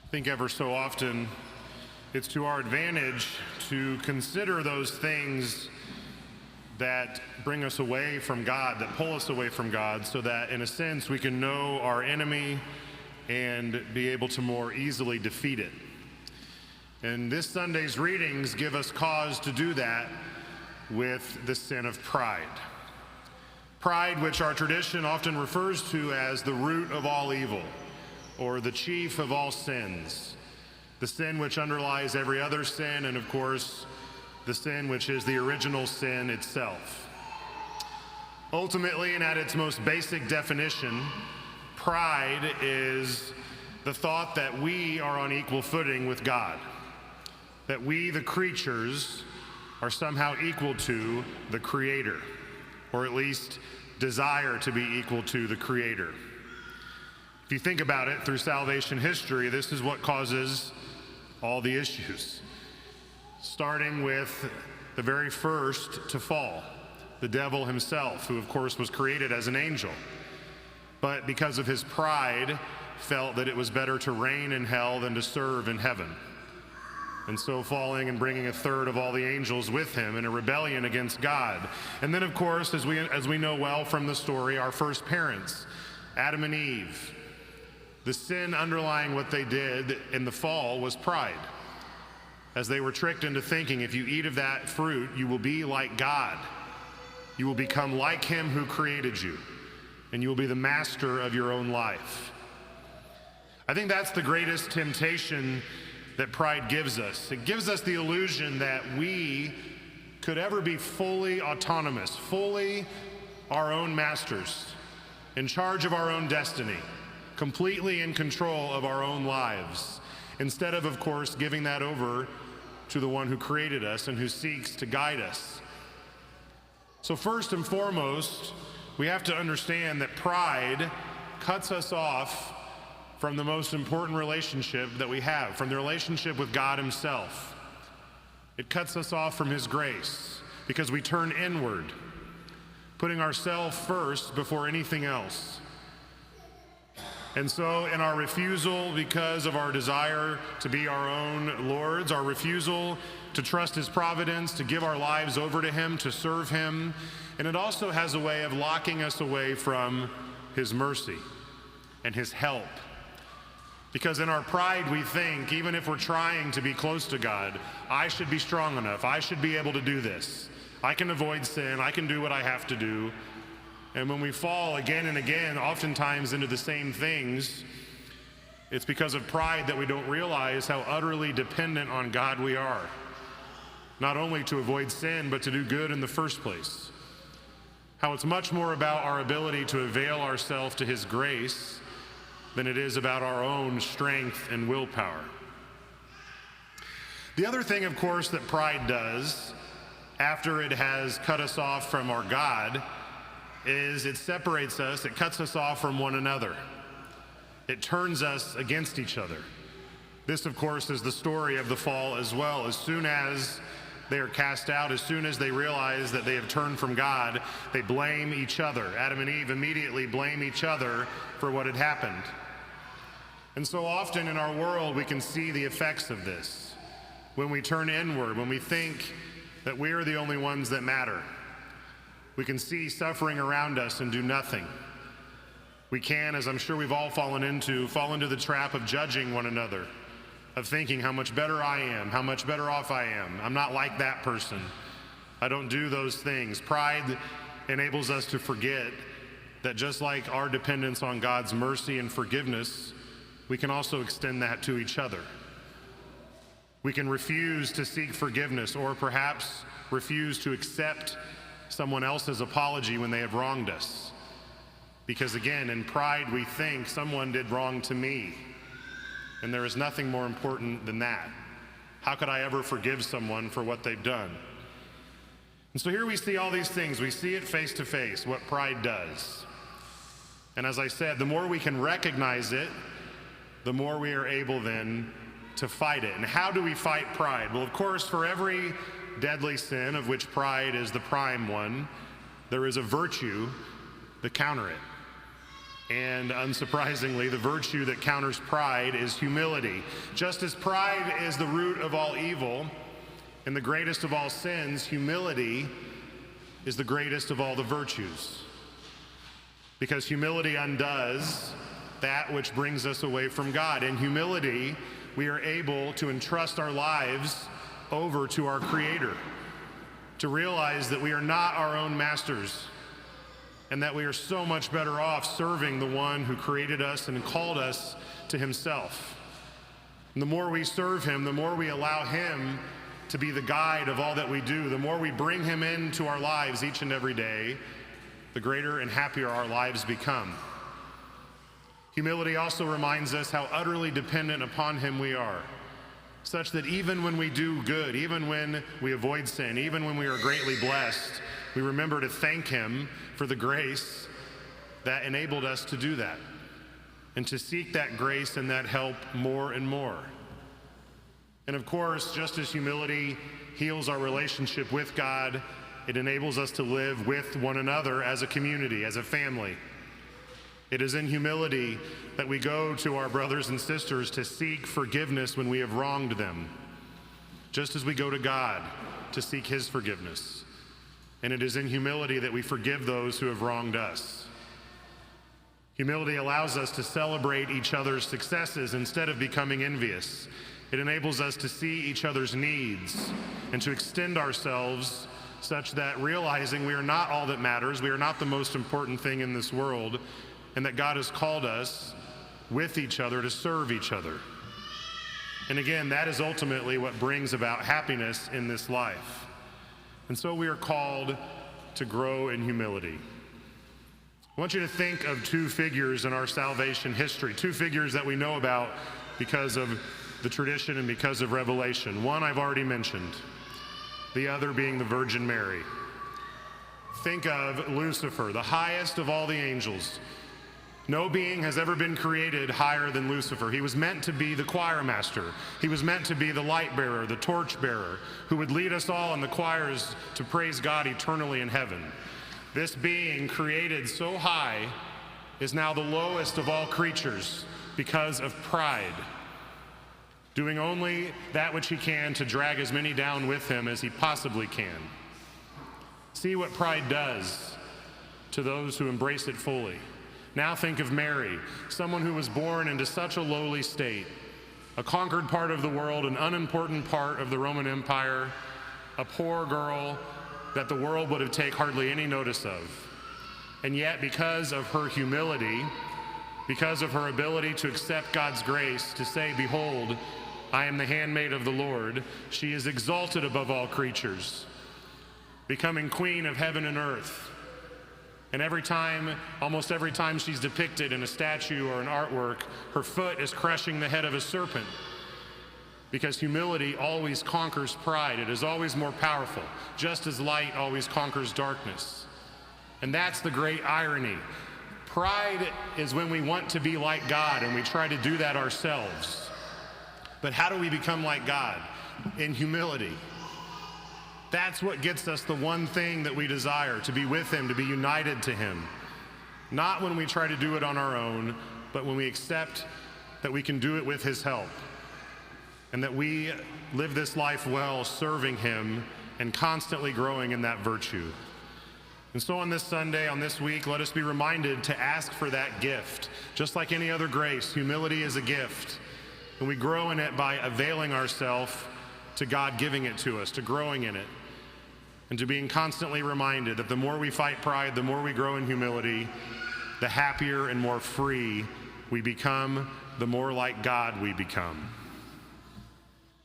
I think ever so often it's to our advantage to consider those things that bring us away from God, that pull us away from God, so that in a sense we can know our enemy and be able to more easily defeat it. And this Sunday's readings give us cause to do that with the sin of pride. Pride, which our tradition often refers to as the root of all evil, or the chief of all sins, the sin which underlies every other sin, and of course, the sin which is the original sin itself. Ultimately, and at its most basic definition, pride is the thought that we are on equal footing with God, that we, the creatures, are somehow equal to the Creator, or at least desire to be equal to the Creator. If you think about it, through salvation history, this is what causes all the issues. Starting with the very first to fall, the devil himself, who of course was created as an angel, but because of his pride, felt that it was better to reign in hell than to serve in heaven. And so falling and bringing a third of all the angels with him in a rebellion against God. And then of course, as we know well from the story, our first parents, Adam and Eve. The sin underlying what they did in the fall was pride, as they were tricked into thinking if you eat of that fruit, you will be like God. You will become like him who created you, and you will be the master of your own life. I think that's the greatest temptation that pride gives us. It gives us the illusion that we could ever be fully autonomous, fully our own masters, in charge of our own destiny, completely in control of our own lives, instead of course, giving that over to the one who created us and who seeks to guide us. So first and foremost, we have to understand that pride cuts us off from the most important relationship that we have, from the relationship with God himself. It cuts us off from his grace because we turn inward, putting ourselves first before anything else. And so in our refusal, because of our desire to be our own lords, our refusal to trust his providence, to give our lives over to him, to serve him, and it also has a way of locking us away from his mercy and his help. Because in our pride we think, even if we're trying to be close to God, I should be strong enough, I should be able to do this. I can avoid sin, I can do what I have to do. And when we fall again and again, oftentimes into the same things, it's because of pride that we don't realize how utterly dependent on God we are. Not only to avoid sin, but to do good in the first place. How it's much more about our ability to avail ourselves to his grace than it is about our own strength and willpower. The other thing, of course, that pride does, after it has cut us off from our God, is it separates us, it cuts us off from one another. It turns us against each other. This, of course, is the story of the fall as well. As soon as they are cast out, as soon as they realize that they have turned from God, they blame each other. Adam and Eve immediately blame each other for what had happened. And so often in our world, we can see the effects of this. When we turn inward, when we think that we are the only ones that matter, we can see suffering around us and do nothing. We can, as I'm sure we've all fallen into the trap of judging one another, of thinking how much better I am, how much better off I am. I'm not like that person. I don't do those things. Pride enables us to forget that just like our dependence on God's mercy and forgiveness, we can also extend that to each other. We can refuse to seek forgiveness, or perhaps refuse to accept someone else's apology when they have wronged us. Because again, in pride we think someone did wrong to me, and there is nothing more important than that. How could I ever forgive someone for what they've done? And so here we see all these things. We see it face to face, what pride does. And as I said, the more we can recognize it, the more we are able then to fight it. And how do we fight pride? Well, of course, for every deadly sin, of which pride is the prime one, there is a virtue to counter it. And unsurprisingly, the virtue that counters pride is humility. Just as pride is the root of all evil and the greatest of all sins, humility is the greatest of all the virtues. Because humility undoes that which brings us away from God. In humility, we are able to entrust our lives over to our Creator, to realize that we are not our own masters, and that we are so much better off serving the one who created us and called us to himself. And the more we serve him, the more we allow him to be the guide of all that we do, the more we bring him into our lives each and every day, the greater and happier our lives become. Humility also reminds us how utterly dependent upon him we are, such that even when we do good, even when we avoid sin, even when we are greatly blessed, we remember to thank him for the grace that enabled us to do that, and to seek that grace and that help more and more. And of course, just as humility heals our relationship with God, it enables us to live with one another as a community, as a family. It is in humility that we go to our brothers and sisters to seek forgiveness when we have wronged them, just as we go to God to seek his forgiveness. And it is in humility that we forgive those who have wronged us. Humility allows us to celebrate each other's successes instead of becoming envious. It enables us to see each other's needs and to extend ourselves such that, realizing we are not all that matters, we are not the most important thing in this world, and that God has called us with each other to serve each other. And again, that is ultimately what brings about happiness in this life. And so we are called to grow in humility. I want you to think of two figures in our salvation history, two figures that we know about because of the tradition and because of revelation. One I've already mentioned, the other being the Virgin Mary. Think of Lucifer, the highest of all the angels. No being has ever been created higher than Lucifer. He was meant to be the choir master. He was meant to be the light bearer, the torch bearer, who would lead us all in the choirs to praise God eternally in heaven. This being created so high is now the lowest of all creatures because of pride, doing only that which he can to drag as many down with him as he possibly can. See what pride does to those who embrace it fully. Now think of Mary, someone who was born into such a lowly state, a conquered part of the world, an unimportant part of the Roman Empire, a poor girl that the world would have taken hardly any notice of. And yet, because of her humility, because of her ability to accept God's grace, to say, "Behold, I am the handmaid of the Lord," she is exalted above all creatures, becoming queen of heaven and earth. And almost every time she's depicted in a statue or an artwork, her foot is crushing the head of a serpent. Because humility always conquers pride. It is always more powerful, just as light always conquers darkness. And that's the great irony. Pride is when we want to be like God, and we try to do that ourselves. But how do we become like God? In humility. That's what gets us the one thing that we desire, to be with him, to be united to him. Not when we try to do it on our own, but when we accept that we can do it with his help, and that we live this life well, serving him and constantly growing in that virtue. And so on this Sunday, on this week, let us be reminded to ask for that gift. Just like any other grace, humility is a gift, and we grow in it by availing ourselves to God giving it to us, to growing in it, and to being constantly reminded that the more we fight pride, the more we grow in humility, the happier and more free we become, the more like God we become.